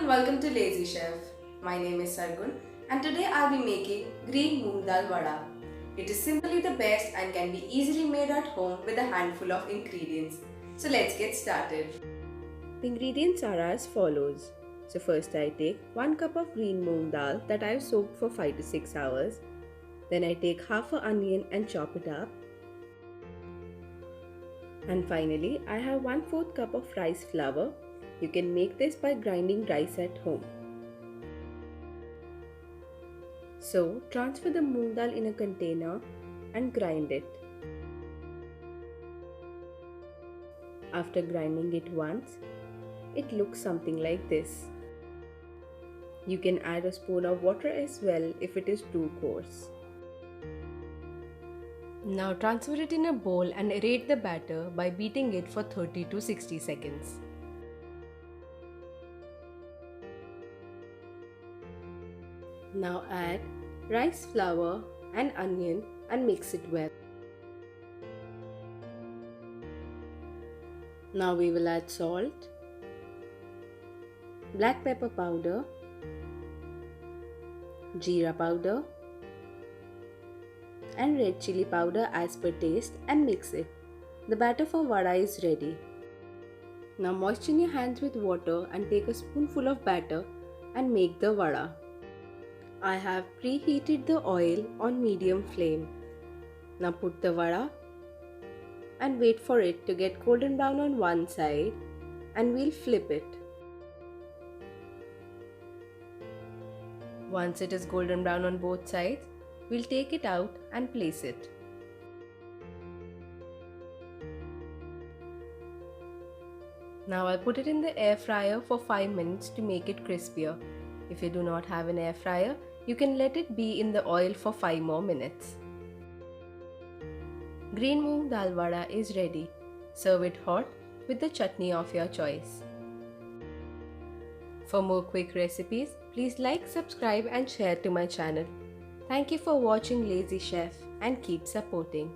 and welcome to Lazy Chef. My name is Sargun and today I'll be making Green Moong Dal Vada. It is simply the best and can be easily made at home with a handful of ingredients. So let's get started. The ingredients are as follows. So first I take 1 cup of green moong dal that I have soaked for 5 to 6 hours. Then I take half an onion and chop it up. And finally I have 1/4 cup of rice flour. You can make this by grinding rice at home. So transfer the moong dal in a container and grind it. After grinding it once, it looks something like this. You can add a spoon of water as well if it is too coarse. Now transfer it in a bowl and aerate the batter by beating it for 30 to 60 seconds. Now add rice flour and onion and mix it well. Now we will add salt, black pepper powder, jeera powder and red chili powder as per taste and mix it. The batter for vada is ready. Now moisten your hands with water and take a spoonful of batter and make the vada. I have preheated the oil on medium flame. Now put the vada and wait for it to get golden brown on one side and we'll flip it. Once it is golden brown on both sides, we'll take it out and place it. Now I'll put it in the air fryer for 5 minutes to make it crispier. If you do not have an air fryer, you can let it be in the oil for 5 more minutes. Green Moong Dal Vada is ready. Serve it hot with the chutney of your choice. For more quick recipes, please like, subscribe and share to my channel. Thank you for watching Lazy Chef and keep supporting.